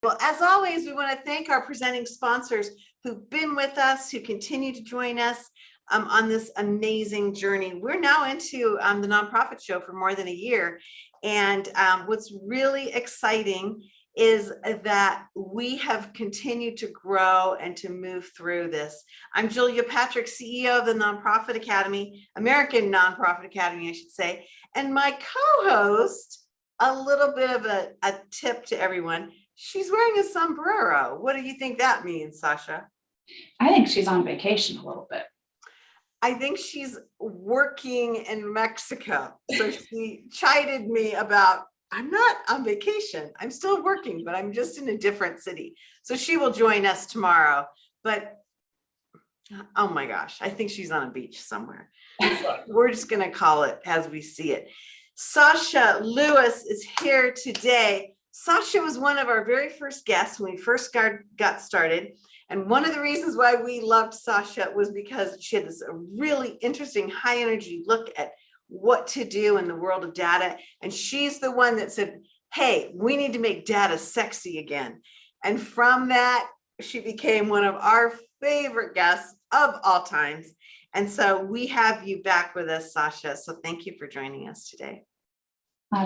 Well, as always, we want to thank our presenting sponsors who've been with us, who continue to join us on this amazing journey. We're now into the nonprofit show for more than a year. And what's really exciting is that we have continued to grow and to move through this. I'm Julia Patrick, CEO of the Nonprofit Academy, American Nonprofit Academy, I should say. And my co-host, a little bit of a tip to everyone, she's wearing a sombrero. What do you think that means, Sasha? I think she's on vacation a little bit. I think she's working in Mexico. So she chided me about, I'm not on vacation. I'm still working, but I'm just in a different city. So she will join us tomorrow. But oh my gosh, I think she's on a beach somewhere. We're just going to call it as we see it. Sasha Lewis is here today. Sasha was one of our very first guests when we first got started. And one of the reasons why we loved Sasha was because she had this really interesting high energy look at what to do in the world of data. And she's the one that said, hey, we need to make data sexy again. And from that, she became one of our favorite guests of all times. And so we have you back with us, Sasha. So thank you for joining us today.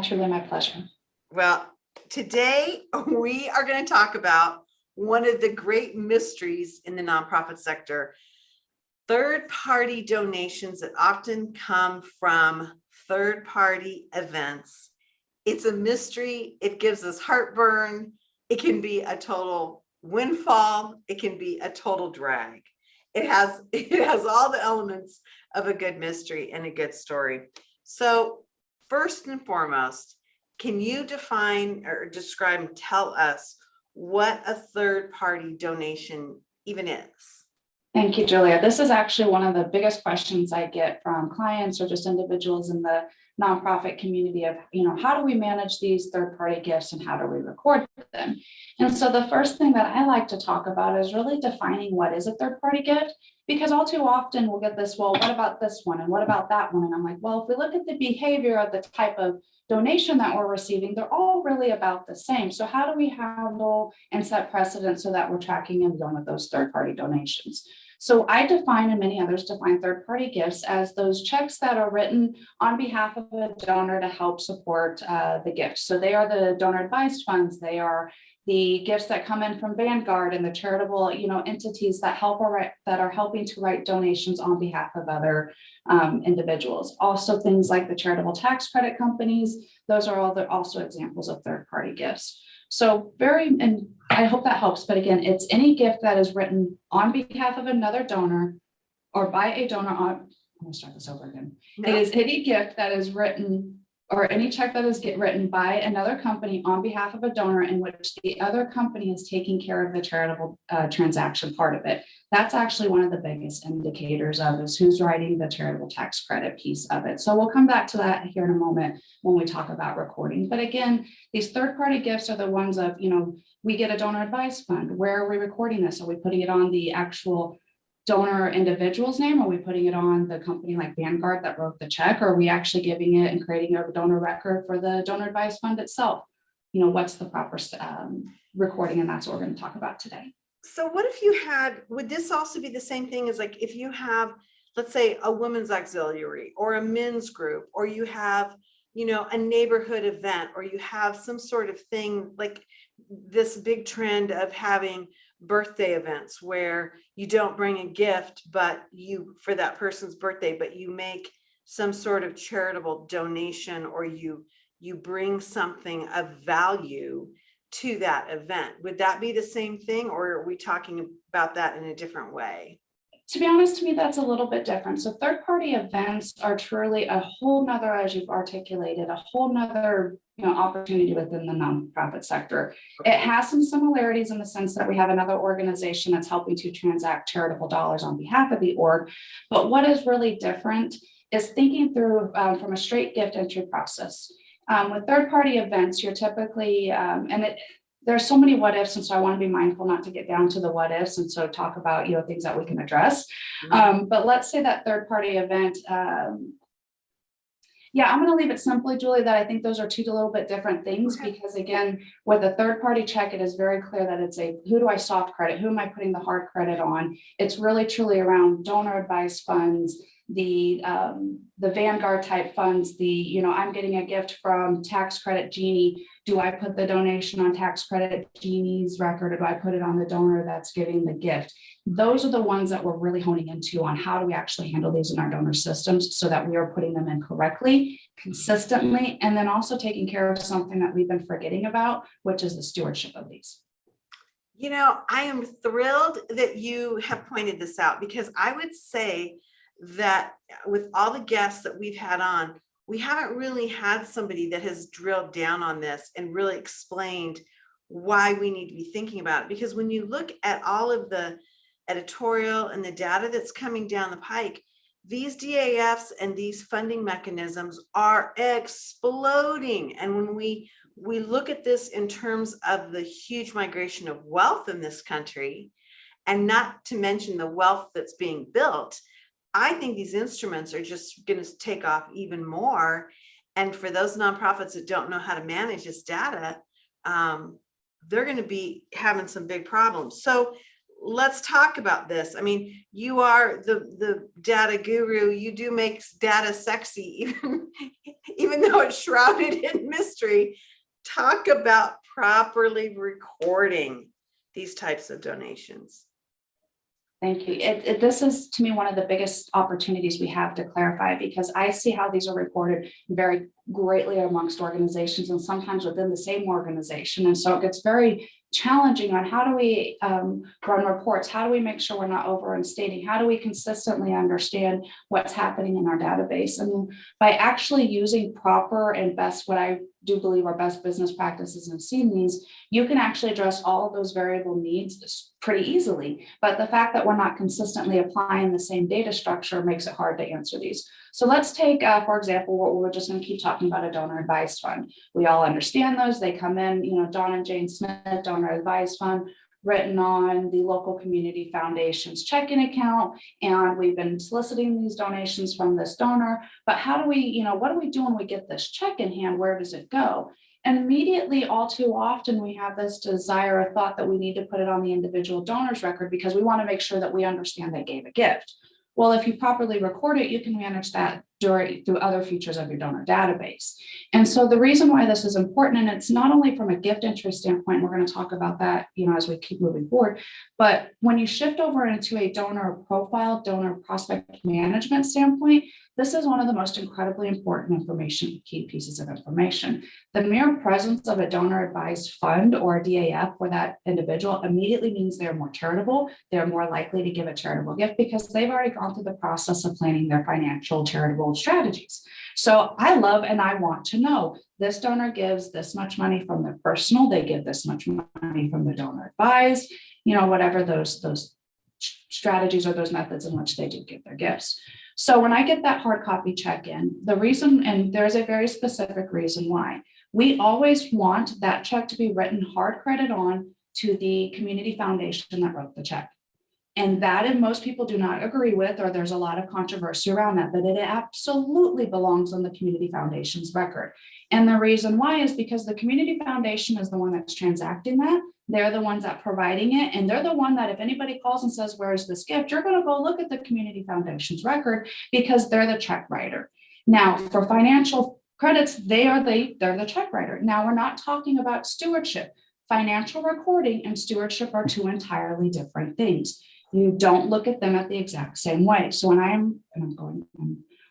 Truly my pleasure. Well, today we are going to talk about one of the great mysteries in the nonprofit sector, third-party donations that often come from third-party events. It's a mystery. It gives us heartburn. It can be a total windfall. It can be a total drag. It has all the elements of a good mystery and a good story. So first and foremost, can you define or describe and tell us what a third-party donation even is? Thank you, Julia. This is actually one of the biggest questions I get from clients or just individuals in the nonprofit community of, how do we manage these third-party gifts and how do we record them? And so the first thing that I like to talk about is really defining what is a third-party gift, because all too often we'll get this, well, what about this one? And what about that one? And I'm like, well, if we look at the behavior of the type of donation that we're receiving, they're all really about the same. So how do we handle and set precedent so that we're tracking and dealing with those third-party donations? So I define, and many others define, third-party gifts as those checks that are written on behalf of a donor to help support the gift. So they are the donor advised funds. They are the gifts that come in from Vanguard and the charitable, entities that are helping to write donations on behalf of other individuals. Also, things like the charitable tax credit companies. Those are all also examples of third-party gifts. So and I hope that helps. But again, it's any gift that is written on behalf of another donor or by a donor on, I'm going to start this over again. No. It is any gift that is written or any check that is written by another company on behalf of a donor in which the other company is taking care of the charitable transaction part of it. That's actually one of the biggest indicators of is who's writing the charitable tax credit piece of it. So we'll come back to that here in a moment when we talk about recording. But again, these third-party gifts are the ones of, we get a donor advised fund. Where are we recording this? Are we putting it on the actual donor individual's name? Are we putting it on the company like Vanguard that wrote the check? Or are we actually giving it and creating a donor record for the donor advised fund itself? What's the proper recording? And that's what we're going to talk about today. So what if you would this also be the same thing as like if you have, let's say, a women's auxiliary or a men's group, or you have, a neighborhood event, or you have some sort of thing like this big trend of having birthday events where you don't bring a gift, but for that person's birthday, but you make some sort of charitable donation, or you bring something of value to that event. Would that be the same thing, or are we talking about that in a different way? To be honest, to me, that's a little bit different. So third-party events are truly a whole nother, as you've articulated, a whole nother opportunity within the nonprofit sector. Okay. It has some similarities in the sense that we have another organization that's helping to transact charitable dollars on behalf of the org. But what is really different is thinking through from a straight gift entry process. With third-party events, you're typically, there's so many what ifs, and so I want to be mindful not to get down to the what ifs, and so talk about things that we can address. Mm-hmm. But let's say that third-party event Yeah, I'm going to leave it simply, Julie, that I think those are two little bit different things, Okay. because again, with a third party check, it is very clear that it's who do I soft credit? Who am I putting the hard credit on? It's really truly around donor advised funds, the Vanguard type funds, I'm getting a gift from Tax Credit Genie. Do I put the donation on Tax Credit Genie's record, or do I put it on the donor that's giving the gift? Those are the ones that we're really honing into on how do we actually handle these in our donor systems so that we are putting them in correctly, consistently, and then also taking care of something that we've been forgetting about, which is the stewardship of these. I am thrilled that you have pointed this out, because I would say that with all the guests that we've had on, we haven't really had somebody that has drilled down on this and really explained why we need to be thinking about it. Because when you look at all of the editorial and the data that's coming down the pike, these DAFs and these funding mechanisms are exploding. And when we look at this in terms of the huge migration of wealth in this country, and not to mention the wealth that's being built, I think these instruments are just going to take off even more. And for those nonprofits that don't know how to manage this data, they're going to be having some big problems. So let's talk about this. I mean, you are the data guru. You do make data sexy, even though it's shrouded in mystery. Talk about properly recording these types of donations. Thank you. This is, to me, one of the biggest opportunities we have to clarify, because I see how these are reported very greatly amongst organizations and sometimes within the same organization. And so it gets very challenging on how do we run reports? How do we make sure we're not overstating? How do we consistently understand what's happening in our database? And by actually using proper and best, what I do believe are best business practices and seeing these, you can actually address all of those variable needs pretty easily. But the fact that we're not consistently applying the same data structure makes it hard to answer these. So let's take, for example, what we're just going to keep talking about, a donor advised fund. We all understand those. They come in, Don and Jane Smith, donor advised fund, written on the local community foundation's checking account. And we've been soliciting these donations from this donor. But how do we, what do we do when we get this check in hand? Where does it go? And immediately, all too often, we have this desire or thought that we need to put it on the individual donor's record because we want to make sure that we understand they gave a gift. Well, if you properly record it, you can manage that through other features of your donor database. And so the reason why this is important, and it's not only from a gift entry standpoint, we're going to talk about that, as we keep moving forward, but when you shift over into a donor profile, donor prospect management standpoint, this is one of the most incredibly important key pieces of information. The mere presence of a donor advised fund or a DAF for that individual immediately means they're more charitable. They're more likely to give a charitable gift because they've already gone through the process of planning their financial charitable strategies. So I love and I want to know this donor gives this much money from their personal, they give this much money from the donor advised, whatever those strategies or those methods in which they do give their gifts. So when I get that hard copy check in, the reason, and there's a very specific reason why, we always want that check to be written hard credit on to the community foundation that wrote the check. And that, and most people do not agree with, or there's a lot of controversy around that, but it absolutely belongs on the community foundation's record. And the reason why is because the community foundation is the one that's transacting that. They're the ones that providing it. And they're the one that if anybody calls and says, where's this gift? You're going to go look at the community foundation's record because they're the check writer. Now for financial credits, they're the check writer. Now we're not talking about stewardship. Financial recording and stewardship are two entirely different things. You don't look at them at the exact same way. So when I'm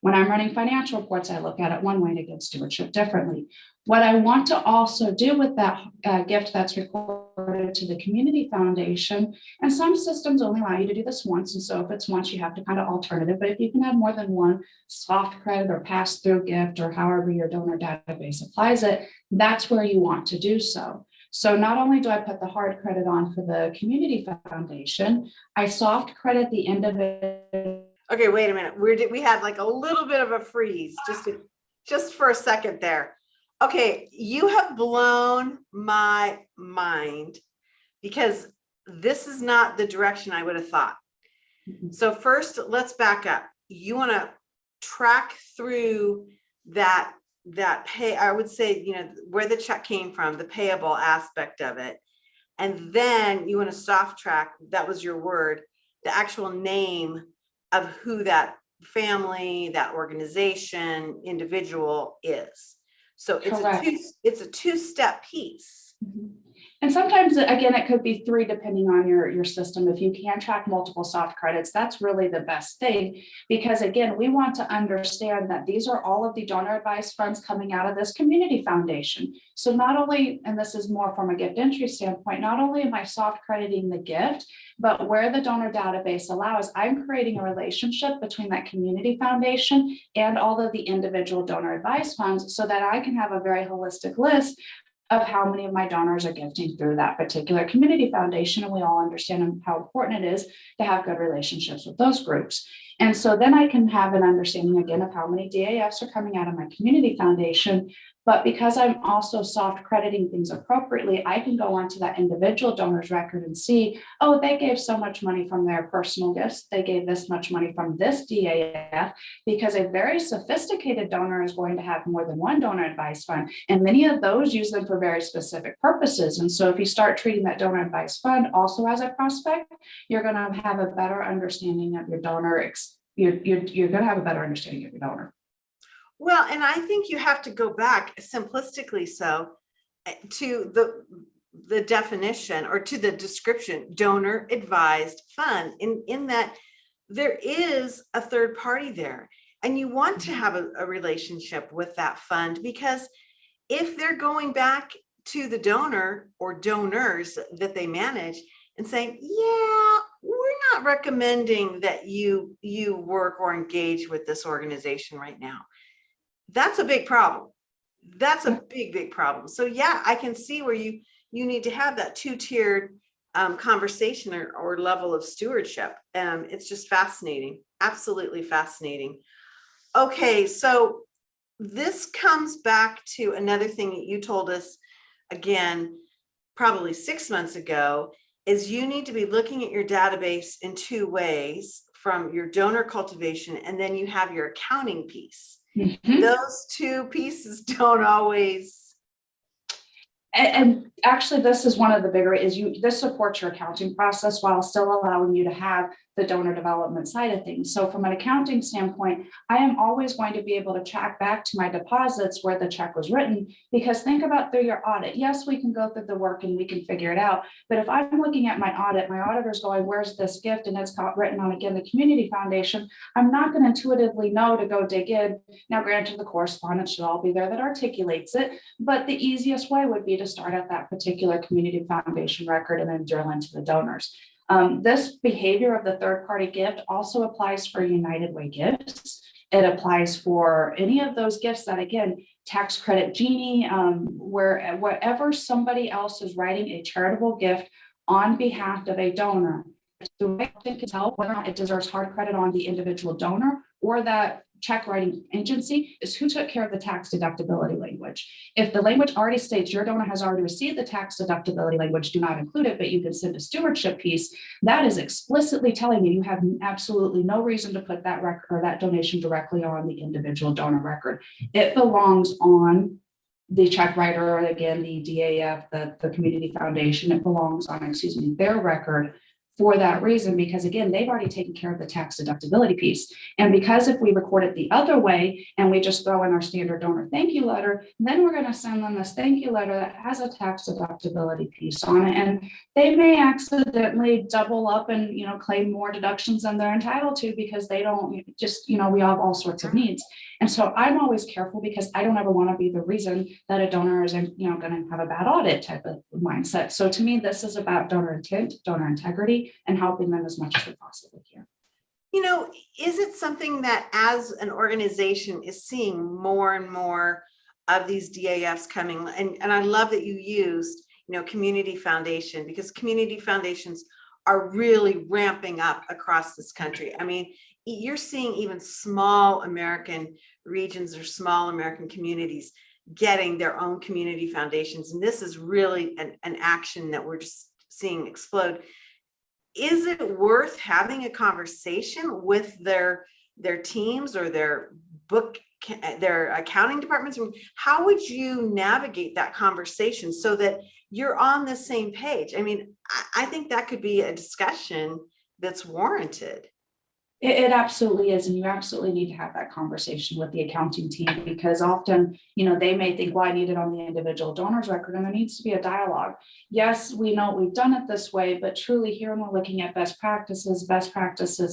running financial reports, I look at it one way to get stewardship differently. What I want to also do with that gift that's recorded to the community foundation, and some systems only allow you to do this once. And so if it's once, you have to kind of alternative, but if you can have more than one soft credit or pass-through gift or however your donor database applies it, that's where you want to do so. So not only do I put the hard credit on for the community foundation, I soft credit the end of it. Okay, wait a minute. We had like a little bit of a freeze just for a second there. Okay, you have blown my mind because this is not the direction I would have thought. So first, let's back up. You want to track through that pay, I would say, you know, where the check came from, the payable aspect of it. And then you want to soft track, that was your word, the actual name of who that family, that organization, individual is. So Correct. it's a two-step piece. Mhm. And sometimes, again, it could be three, depending on your system. If you can track multiple soft credits, that's really the best thing. Because again, we want to understand that these are all of the donor advised funds coming out of this community foundation. So not only, and this is more from a gift entry standpoint, not only am I soft crediting the gift, but where the donor database allows, I'm creating a relationship between that community foundation and all of the individual donor advised funds so that I can have a very holistic list of how many of my donors are gifting through that particular community foundation. And we all understand how important it is to have good relationships with those groups. And so then I can have an understanding again of how many DAFs are coming out of my community foundation. But because I'm also soft crediting things appropriately, I can go onto that individual donor's record and see, oh, they gave so much money from their personal gifts. They gave this much money from this DAF, because a very sophisticated donor is going to have more than one donor advised fund. And many of those use them for very specific purposes. And so if you start treating that donor advised fund also as a prospect, you're going to have a better understanding of your donor. You're going to have a better understanding of your donor. Well, and I think you have to go back simplistically to the definition or to the description, donor advised fund, in that there is a third party there. And you want to have a relationship with that fund, because if they're going back to the donor or donors that they manage and saying, yeah, we're not recommending that you work or engage with this organization right now, that's a big problem. That's a big problem. So yeah, I can see where you need to have that two-tiered conversation or level of stewardship. It's just fascinating, absolutely fascinating. Okay, so this comes back to another thing that you told us, again, probably 6 months ago, is you need to be looking at your database in two ways, from your donor cultivation, and then you have your accounting piece. Mhm. Those two pieces don't always. And actually, this is one of the bigger this supports your accounting process while still allowing you to have the donor development side of things. So from an accounting standpoint, I am always going to be able to track back to my deposits where the check was written, because think about through your audit. Yes, we can go through the work and we can figure it out. But if I'm looking at my audit, my auditor's going, where's this gift? And it's got written on, again, the community foundation. I'm not going to intuitively know to go dig in. Now, granted, the correspondence should all be there that articulates it. But the easiest way would be to start at that particular community foundation record and then drill into the donors. This behavior of the third-party gift also applies for United Way gifts. It applies for any of those gifts that, again, tax credit genie, wherever somebody else is writing a charitable gift on behalf of a donor. The way I can tell whether or not it deserves hard credit on the individual donor or that check writing agency is who took care of the tax deductibility language. If the language already states your donor has already received the tax deductibility language, do not include it, but you can send a stewardship piece, that is explicitly telling you have absolutely no reason to put that record or that donation directly on the individual donor record. It belongs on the check writer, or again, the DAF, the community foundation. It belongs on, their record for that reason, because again, they've already taken care of the tax deductibility piece. And because if we record it the other way and we just throw in our standard donor thank you letter, then we're going to send them this thank you letter that has a tax deductibility piece on it. And they may accidentally double up and, claim more deductions than they're entitled to, because they don't just, we have all sorts of needs. And so I'm always careful, because I don't ever want to be the reason that a donor is, going to have a bad audit type of mindset. So to me, this is about donor intent, donor integrity, and helping them as much as we possibly can. Is it something that as an organization is seeing more and more of these DAFs coming? And I love that you used, community foundation, because community foundations are really ramping up across this country. I mean, you're seeing even small American regions or small American communities getting their own community foundations. And this is really an action that we're just seeing explode. Is it worth having a conversation with their teams or their their accounting departments? How would you navigate that conversation so that you're on the same page? I mean, I think that could be a discussion that's warranted. It absolutely is. And you absolutely need to have that conversation with the accounting team, because often, they may think, well, I need it on the individual donor's record, and there needs to be a dialogue. Yes, we know we've done it this way, but truly here when we're looking at best practices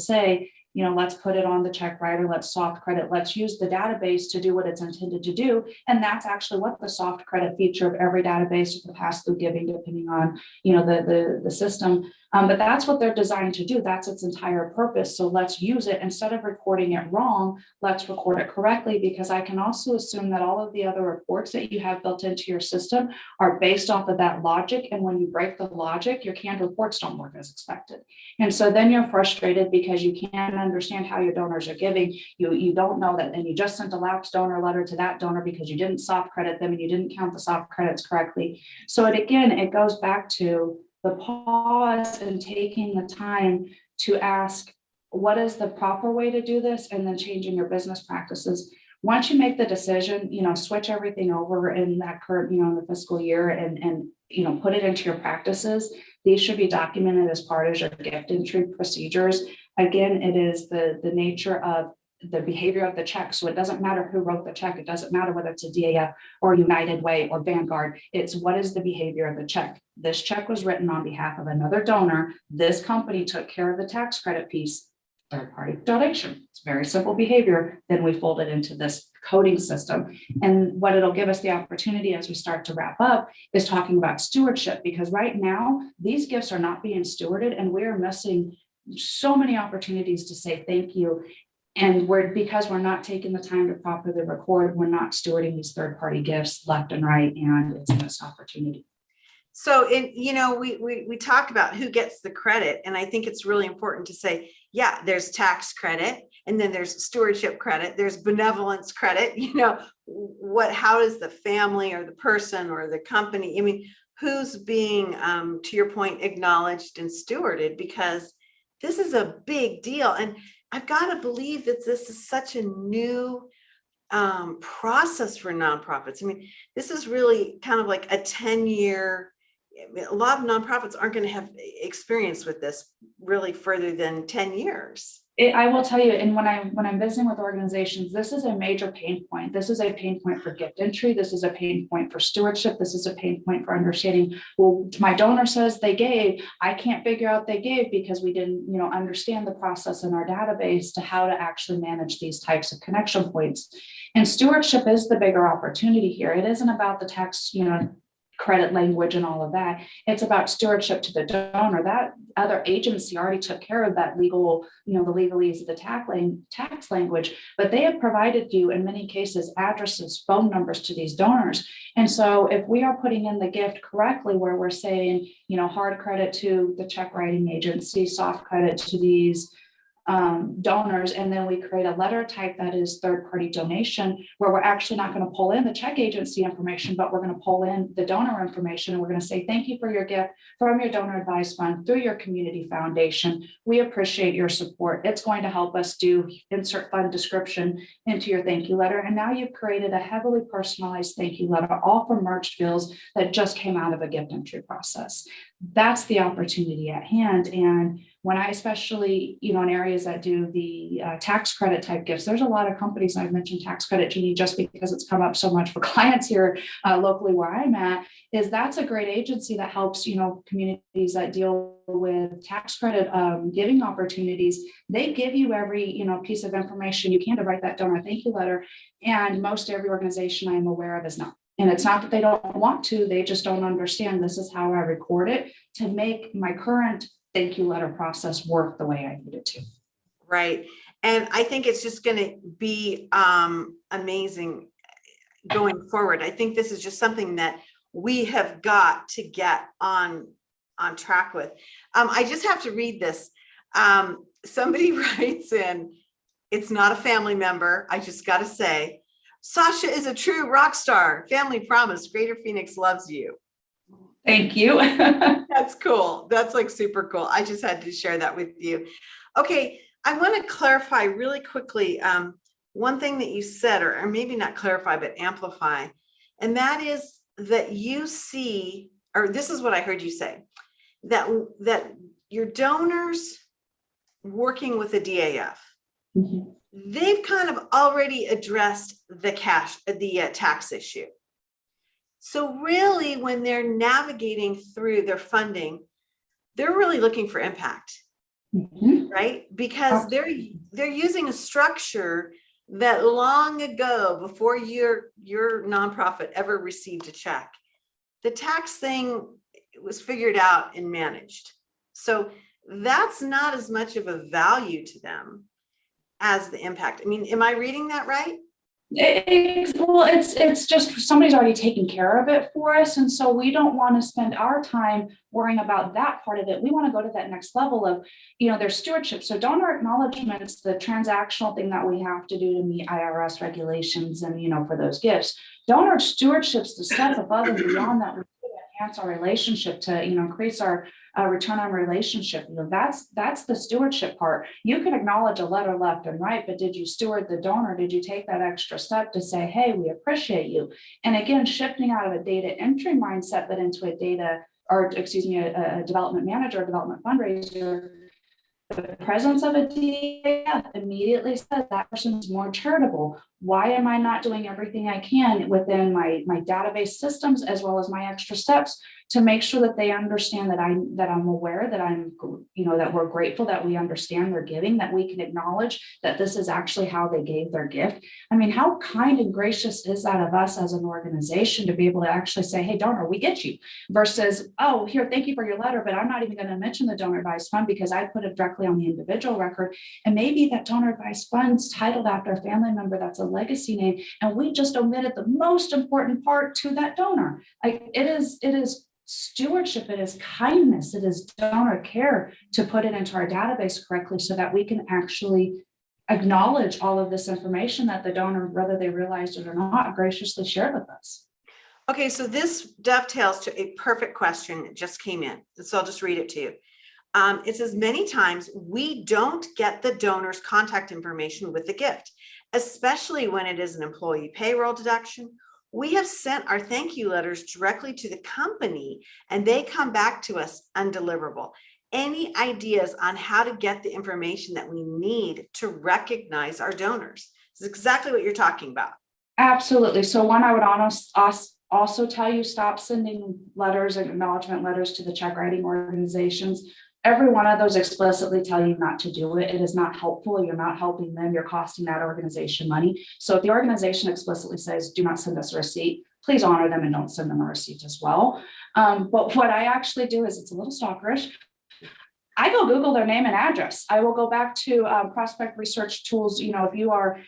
say, let's put it on the check writer, let's soft credit, let's use the database to do what it's intended to do. And that's actually what the soft credit feature of every database with the pass-through giving, depending on, the system. But that's what they're designed to do. That's its entire purpose. So let's use it. Instead of recording it wrong, let's record it correctly, because I can also assume that all of the other reports that you have built into your system are based off of that logic. And when you break the logic, your canned reports don't work as expected. And so then you're frustrated because you can't understand how your donors are giving. You don't know that, and you just sent a lapsed donor letter to that donor because you didn't soft credit them and you didn't count the soft credits correctly. So it goes back to the pause and taking the time to ask, what is the proper way to do this? And then changing your business practices. Once you make the decision, switch everything over in that current, in the fiscal year and put it into your practices. These should be documented as part of your gift entry procedures. Again, it is the nature of the behavior of the check. So it doesn't matter who wrote the check. It doesn't matter whether it's a DAF or United Way or Vanguard. It's what is the behavior of the check. This check was written on behalf of another donor. This company took care of the tax credit piece. Third-party donation. It's very simple behavior. Then we fold it into this coding system. And what it'll give us the opportunity as we start to wrap up is talking about stewardship, because right now these gifts are not being stewarded and we're missing so many opportunities to say thank you. And because we're not taking the time to properly record, we're not stewarding these third-party gifts left and right, and it's a missed opportunity. So we talk about who gets the credit, and I think it's really important to say, yeah, there's tax credit, and then there's stewardship credit, there's benevolence credit. How does the family or the person or the company, who's being, to your point, acknowledged and stewarded, because this is a big deal. And I've got to believe that this is such a new process for nonprofits. This is really kind of like a 10-year. A lot of nonprofits aren't going to have experience with this really further than 10 years. I will tell you, and when I'm visiting with organizations, this is a major pain point. This is a pain point for gift entry. This is a pain point for stewardship. This is a pain point for understanding, well, my donor says they gave. I can't figure out they gave because we didn't, understand the process in our database to how to actually manage these types of connection points. And stewardship is the bigger opportunity here. It isn't about the tax, credit language and all of that. It's about stewardship to the donor. That other agency already took care of that legal, the legalese of the tax language, but they have provided you in many cases addresses, phone numbers to these donors. And so if we are putting in the gift correctly, where we're saying, hard credit to the check writing agency, soft credit to these donors, and then we create a letter type that is third-party donation, where we're actually not going to pull in the check agency information, but we're going to pull in the donor information, and we're going to say thank you for your gift from your donor advised fund through your community foundation. We appreciate your support. It's going to help us do insert fund description into your thank you letter, and now you've created a heavily personalized thank you letter, all from merged fields that just came out of a gift entry process. That's the opportunity at hand. And when I, especially, in areas that do the tax credit type gifts, there's a lot of companies, I've mentioned tax credit, Jeannie, just because it's come up so much for clients here locally where I'm at, that's a great agency that helps, communities that deal with tax credit giving opportunities. They give you every, piece of information you can to write that donor thank you letter. And most every organization I am aware of is not. And it's not that they don't want to, they just don't understand this is how I record it to make my current thank you letter process work the way I need it to. Right. And I think it's just going to be amazing going forward. I think this is just something that we have got to get on track with. I just have to read this. Somebody writes in, it's not a family member. I just got to say, Sasha is a true rock star. Family promise. Greater Phoenix loves you. Thank you. That's cool. That's like super cool. I just had to share that with you. Okay. I want to clarify really quickly. one thing that you said, or maybe not clarify, but amplify, and that is that you see, or this is what I heard you say, that your donors working with the DAF, they've kind of already addressed the tax issue. So really, when they're navigating through their funding, they're really looking for impact, right? Because they're using a structure that long ago, before your nonprofit ever received a check, the tax thing was figured out and managed. So that's not as much of a value to them as the impact. I mean, am I reading that right? Well, it's just somebody's already taken care of it for us. And so we don't want to spend our time worrying about that part of it. We want to go to that next level of, their stewardship. So donor acknowledgement is the transactional thing that we have to do to meet IRS regulations and, for those gifts. Donor stewardship is the step above and beyond that. We enhance our relationship to, increase our return on relationship. That's the stewardship part. You can acknowledge a letter left and right, but did you steward the donor? Did you take that extra step to say, hey, we appreciate you? And again, shifting out of a data entry mindset, but into a development manager, development fundraiser. The presence of a DAF immediately says that person's more charitable. Why am I not doing everything I can within my database systems, as well as my extra steps, to make sure that they understand that I'm aware, that that we're grateful, that we understand their giving, that we can acknowledge that this is actually how they gave their gift. I mean, how kind and gracious is that of us as an organization to be able to actually say, hey, donor, we get you, versus, oh, here, thank you for your letter, but I'm not even going to mention the donor advised fund because I put it directly on the individual record. And maybe that donor advised fund's titled after a family member that's a legacy name, and we just omitted the most important part to that donor. Like it is stewardship, it is kindness, it is donor care to put it into our database correctly so that we can actually acknowledge all of this information that the donor, whether they realized it or not, graciously shared with us. Okay, so this dovetails to a perfect question that just came in. So I'll just read it to you. It says, many times we don't get the donor's contact information with the gift, especially when it is an employee payroll deduction. We have sent our thank you letters directly to the company and they come back to us undeliverable. Any ideas on how to get the information that we need to recognize our donors? This is exactly what you're talking about. Absolutely. So one, I would also tell you, stop sending letters and acknowledgement letters to the check writing organizations. Every one of those explicitly tell you not to do it. It is not helpful. You're not helping them. You're costing that organization money. So if the organization explicitly says, do not send us a receipt, please honor them and don't send them a receipt as well. But what I actually do is, it's a little stalkerish. I go Google their name and address. I will go back to prospect research tools. If you are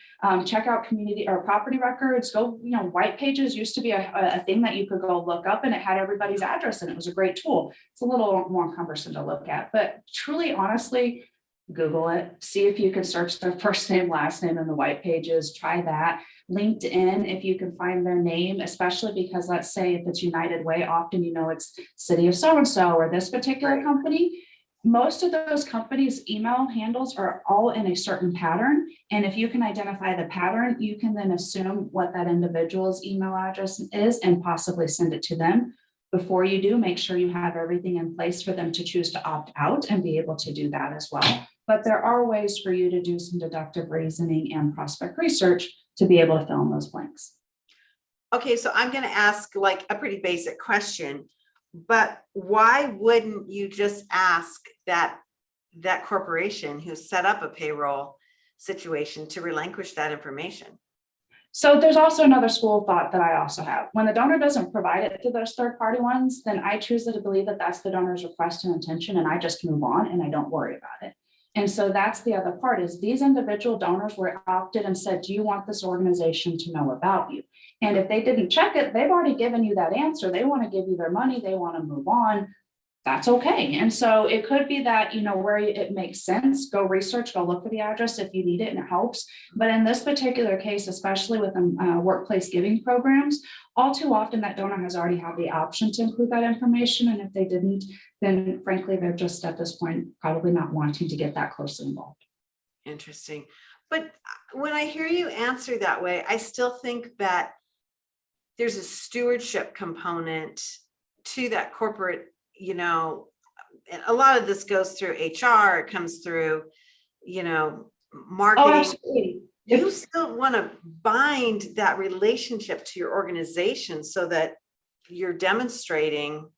check out community or property records, go, white pages used to be a thing that you could go look up, and it had everybody's address, and it was a great tool. It's a little more cumbersome to look at, but truly, honestly, Google it. See if you can search their first name, last name in the white pages. Try that. LinkedIn, if you can find their name, especially because let's say if it's United Way, often it's city of so-and-so or this particular company. Most of those companies' email handles are all in a certain pattern. And if you can identify the pattern, you can then assume what that individual's email address is and possibly send it to them. Before you do, make sure you have everything in place for them to choose to opt out and be able to do that as well. But there are ways for you to do some deductive reasoning and prospect research to be able to fill in those blanks. Okay, so I'm going to ask like a pretty basic question. But why wouldn't you just ask that corporation who set up a payroll situation to relinquish that information? So there's also another school of thought that I also have. When the donor doesn't provide it to those third-party ones, then I choose to believe that that's the donor's request and intention, and I just move on and I don't worry about it. And so that's the other part, is these individual donors were opted and said, do you want this organization to know about you? And if they didn't check it, they've already given you that answer. They want to give you their money. They want to move on. That's okay. And so it could be that, where it makes sense, go research, go look for the address if you need it and it helps. But in this particular case, especially with workplace giving programs, all too often that donor has already had the option to include that information. And if they didn't, then frankly, they're just at this point probably not wanting to get that closely involved. Interesting. But when I hear you answer that way, I still think that there's a stewardship component to that corporate, a lot of this goes through HR, it comes through, Oh, marketing. absolutely. You still want to bind that relationship to your organization so that you're demonstrating,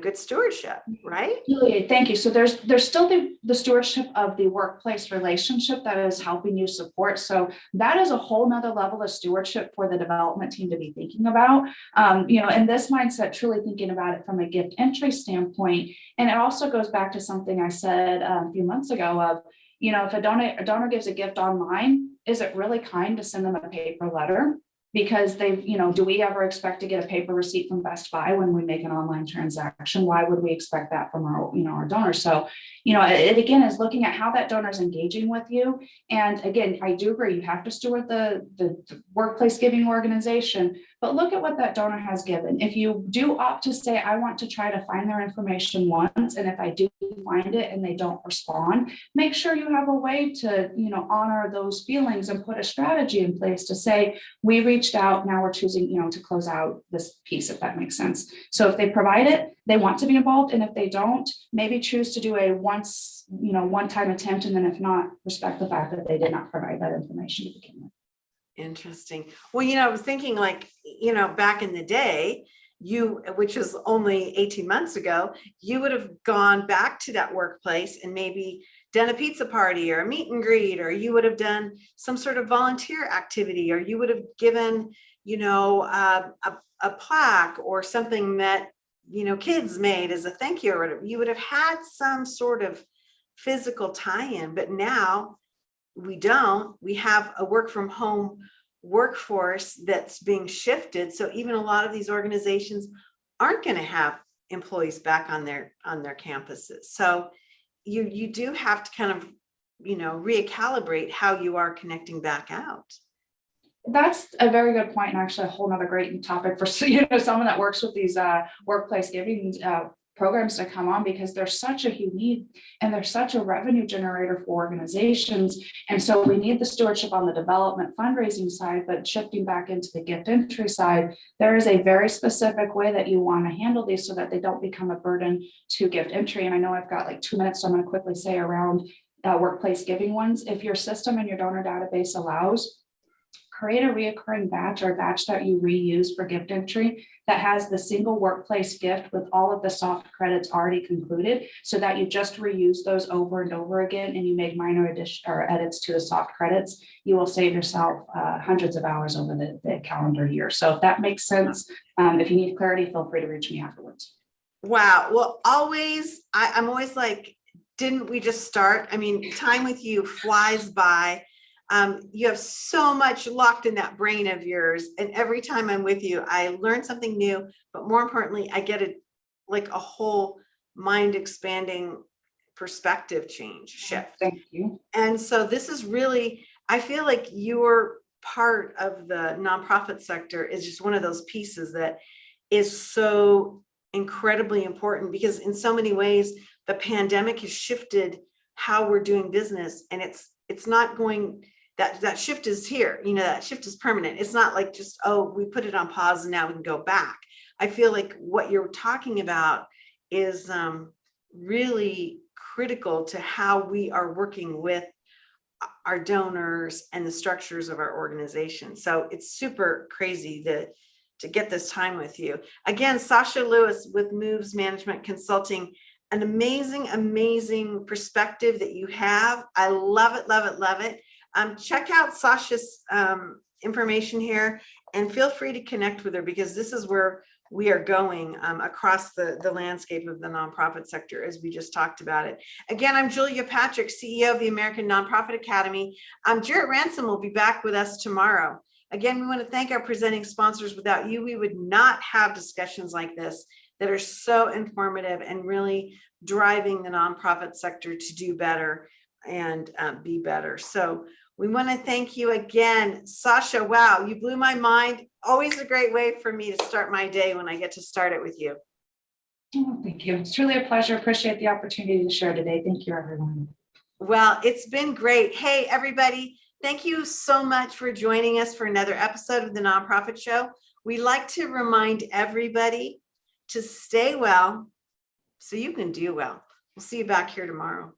good stewardship, right? Julia, thank you. So there's still the stewardship of the workplace relationship that is helping you support. So that is a whole nother level of stewardship for the development team to be thinking about. And this mindset, truly thinking about it from a gift entry standpoint. And it also goes back to something I said a few months ago of, if a donor gives a gift online, is it really kind to send them a paper letter? Because do we ever expect to get a paper receipt from Best Buy when we make an online transaction? Why would we expect that from our donors? So, it again is looking at how that donor is engaging with you. And again, I do agree, you have to steward the workplace giving organization, but look at what that donor has given. If you do opt to say, I want to try to find their information once, and if I do find it and they don't respond, make sure you have a way to, honor those feelings and put a strategy in place to say, we reached out, now we're choosing, to close out this piece, if that makes sense. So if they provide it, they want to be involved. And if they don't, maybe choose to do a one-time attempt. And then if not, respect the fact that they did not provide that information to begin with. Interesting. Well, I was thinking back in the day, which was only 18 months ago, you would have gone back to that workplace and maybe done a pizza party or a meet and greet, or you would have done some sort of volunteer activity, or you would have given, a plaque or something that, kids made as a thank you, or whatever. You would have had some sort of physical tie-in, but now we don't. We have a work from home workforce that's being shifted. So even a lot of these organizations aren't going to have employees back on their campuses. So you do have to kind of, recalibrate how you are connecting back out. That's a very good point, and actually a whole nother great topic for someone that works with these workplace giving programs to come on, because there's such a huge need and there's such a revenue generator for organizations. And so we need the stewardship on the development fundraising side, but shifting back into the gift entry side, there is a very specific way that you want to handle these so that they don't become a burden to gift entry. And I know I've got like 2 minutes, so I'm going to quickly say around workplace giving ones. If your system and your donor database allows, create a reoccurring batch or batch that you reuse for gift entry that has the single workplace gift with all of the soft credits already concluded, so that you just reuse those over and over again and you make minor addition or edits to the soft credits. You will save yourself hundreds of hours over the calendar year. So if that makes sense, if you need clarity, feel free to reach me afterwards. Wow. Well, I'm always like, didn't we just start? I mean, time with you flies by. You have so much locked in that brain of yours. And every time I'm with you, I learn something new, but more importantly, I get like a whole mind expanding perspective shift. Thank you. And so this is really, I feel like your part of the nonprofit sector is just one of those pieces that is so incredibly important, because in so many ways, the pandemic has shifted how we're doing business, and it's not going, that shift is here, that shift is permanent. It's not like just, oh, we put it on pause and now we can go back. I feel like what you're talking about is really critical to how we are working with our donors and the structures of our organization. So it's super crazy to get this time with you. Again, Sasha Lewis with Moves Management Consulting, an amazing perspective that you have. I love it, love it, love it. Check out Sasha's information here and feel free to connect with her, because this is where we are going across the landscape of the nonprofit sector, as we just talked about it. Again, I'm Julia Patrick, CEO of the American Nonprofit Academy. Jarrett Ransom will be back with us tomorrow. Again, we want to thank our presenting sponsors. Without you, we would not have discussions like this that are so informative and really driving the nonprofit sector to do better and be better. So we want to thank you again, Sasha. Wow, you blew my mind. Always a great way for me to start my day when I get to start it with you. Oh, thank you. It's truly a pleasure. Appreciate the opportunity to share today. Thank you, everyone. Well, it's been great. Hey, everybody, Thank you so much for joining us for another episode of the Nonprofit Show. We like to remind everybody to stay well so you can do well. We'll see you back here tomorrow.